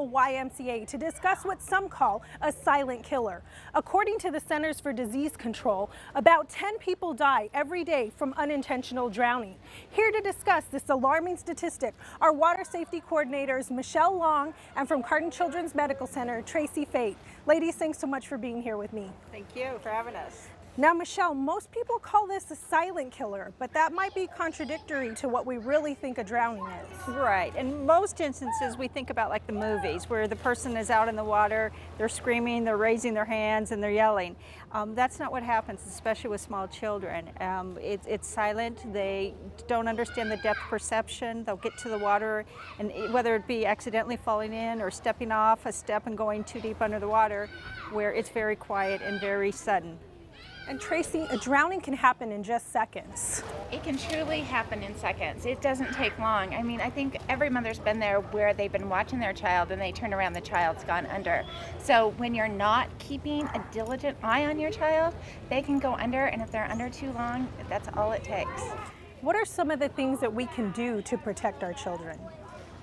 local YMCA to discuss what some call a silent killer. According to the Centers for Disease Control, about 10 people die every day from unintentional drowning. Here to discuss this alarming statistic are water safety coordinators Michelle Long and from Cardin Children's Medical Center, Tracy Fate. Ladies, thanks so much for being here with me. Thank you for having us. Now, Michelle, most people call this a silent killer, but that might be contradictory to what we really think a drowning is. Right. In most instances, we think about like the movies where the person is out in the water, they're screaming, they're raising their hands, and they're yelling. That's not what happens, especially with small children. It's silent. They don't understand the depth perception. They'll get to the water, and whether it be accidentally falling in or stepping off a step and going too deep under the water, where it's very quiet and very sudden. And Tracy, a drowning can happen in just seconds. It can truly happen in seconds. It doesn't take long. I mean, I think every mother's been there where they've been watching their child and they turn around, the child's gone under. So when you're not keeping a diligent eye on your child, they can go under, and if they're under too long, that's all it takes. What are some of the things that we can do to protect our children?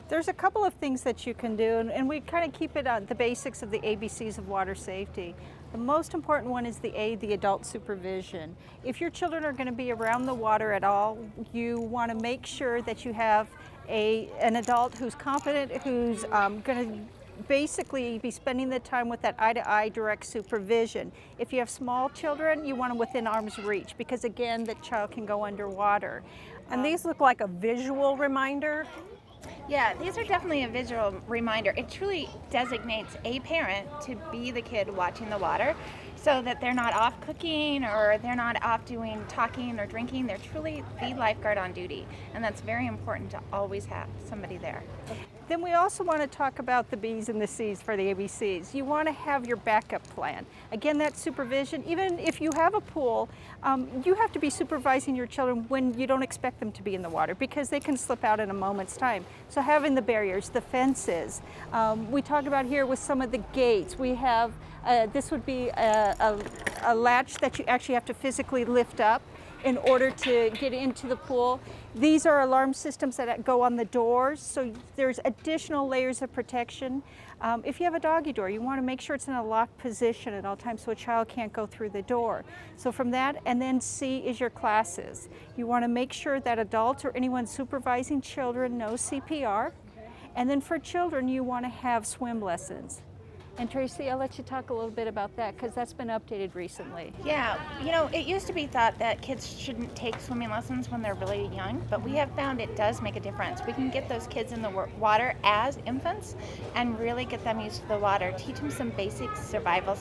There's a couple of things that you can do, and we kind of keep it on the basics of the ABCs of water safety. The most important one is the adult supervision. If your children are going to be around the water at all, you want to make sure that you have an adult who's competent, who's going to basically be spending the time with that eye-to-eye direct supervision. If you have small children, you want them within arm's reach, because again, the child can go underwater. And these look like a visual reminder. Yeah, these are definitely a visual reminder. It truly designates a parent to be the kid watching the water so that they're not off cooking or they're not off doing talking or drinking. They're truly the lifeguard on duty, and that's very important to always have somebody there. Then we also want to talk about the B's and the C's for the ABCs. You want to have your backup plan. Again, that supervision, even if you have a pool, you have to be supervising your children when you don't expect them to be in the water, because they can slip out in a moment's time. So having the barriers, the fences. We talked about here with some of the gates. We have, this would be a latch that you actually have to physically lift up in order to get into the pool. These are alarm systems that go on the doors, so there's additional layers of protection. If you have a doggy door, you want to make sure it's in a locked position at all times so a child can't go through the door. So from that, and then C is your classes. You want to make sure that adults or anyone supervising children knows CPR. And then for children, you want to have swim lessons. And Tracy, I'll let you talk a little bit about that, because that's been updated recently. Yeah, you know, it used to be thought that kids shouldn't take swimming lessons when they're really young, but we have found it does make a difference. We can get those kids in the water as infants and really get them used to the water, teach them some basic survival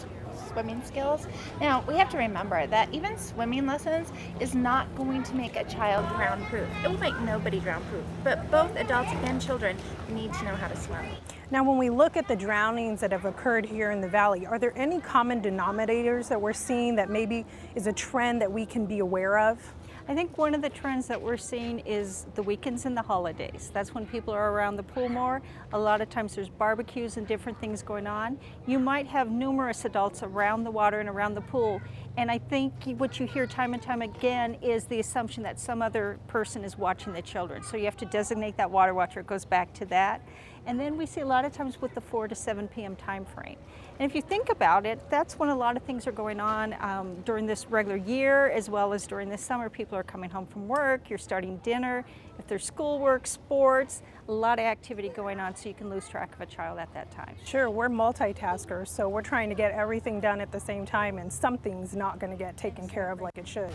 swimming skills. Now, we have to remember that even swimming lessons is not going to make a child drown-proof. It will make nobody drown-proof, but both adults and children need to know how to swim. Now, when we look at the drownings that have occurred here in the valley, are there any common denominators that we're seeing that maybe is a trend that we can be aware of? I think one of the trends that we're seeing is the weekends and the holidays. That's when people are around the pool more. A lot of times there's barbecues and different things going on. You might have numerous adults around the water and around the pool, and I think what you hear time and time again is the assumption that some other person is watching the children. So you have to designate that water watcher. It goes back to that. And then we see a lot of times with the 4 to 7 p.m. time frame. And if you think about it, that's when a lot of things are going on during this regular year, as well as during the summer. People are coming home from work, you're starting dinner. If there's schoolwork, sports, a lot of activity going on, so you can lose track of a child at that time. Sure, we're multitaskers, so we're trying to get everything done at the same time, and something's not going to get taken care of like it should.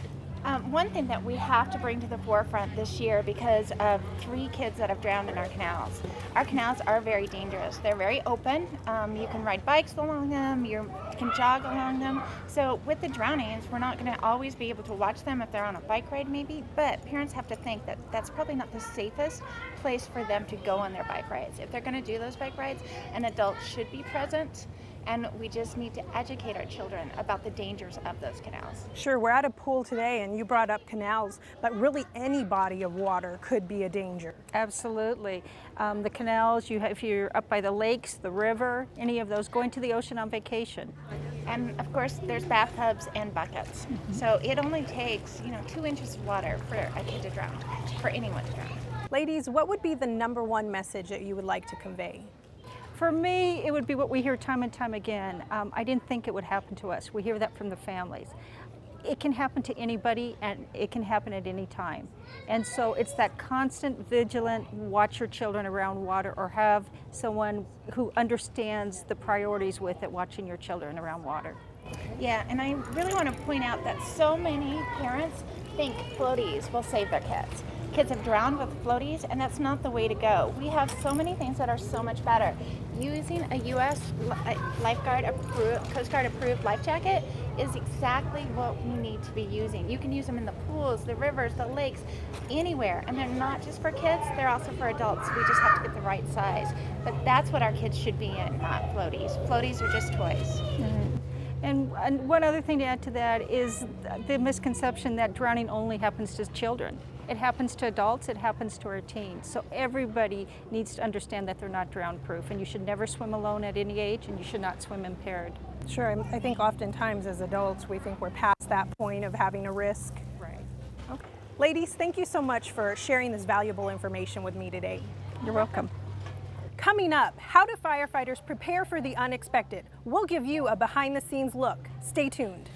One thing that we have to bring to the forefront this year, because of 3 kids that have drowned in our canals. Our canals are very dangerous. They're very open. You can ride bikes along them, you can jog along them. So with the drownings, we're not going to always be able to watch them if they're on a bike ride maybe, but parents have to think that that's probably not the safest place for them to go on their bike rides. If they're going to do those bike rides, an adult should be present. And we just need to educate our children about the dangers of those canals. Sure, we're at a pool today and you brought up canals, but really any body of water could be a danger. Absolutely. The canals, if you're up by the lakes, the river, any of those, going to the ocean on vacation. And of course, there's bathtubs and buckets. So it only takes, 2 inches of water for a kid to drown, for anyone to drown. Ladies, what would be the #1 message that you would like to convey? For me, it would be what we hear time and time again. I didn't think it would happen to us. We hear that from the families. It can happen to anybody, and it can happen at any time. And so it's that constant vigilant, watch your children around water, or have someone who understands the priorities with it, watching your children around water. Yeah, and I really want to point out that so many parents think floaties will save their kids. Kids have drowned with floaties, and that's not the way to go. We have so many things that are so much better. Using a U.S. lifeguard approved, Coast Guard approved life jacket is exactly what we need to be using. You can use them in the pools, the rivers, the lakes, anywhere. And they're not just for kids, they're also for adults. We just have to get the right size. But that's what our kids should be in, not floaties. Floaties are just toys. Mm-hmm. And one other thing to add to that is the misconception that drowning only happens to children. It happens to adults, it happens to our teens. So everybody needs to understand that they're not drown proof, and you should never swim alone at any age, and you should not swim impaired. Sure, I think oftentimes as adults we think we're past that point of having a risk. Right. Okay. Ladies, thank you so much for sharing this valuable information with me today. You're welcome. Coming up, how do firefighters prepare for the unexpected? We'll give you a behind-the-scenes look. Stay tuned.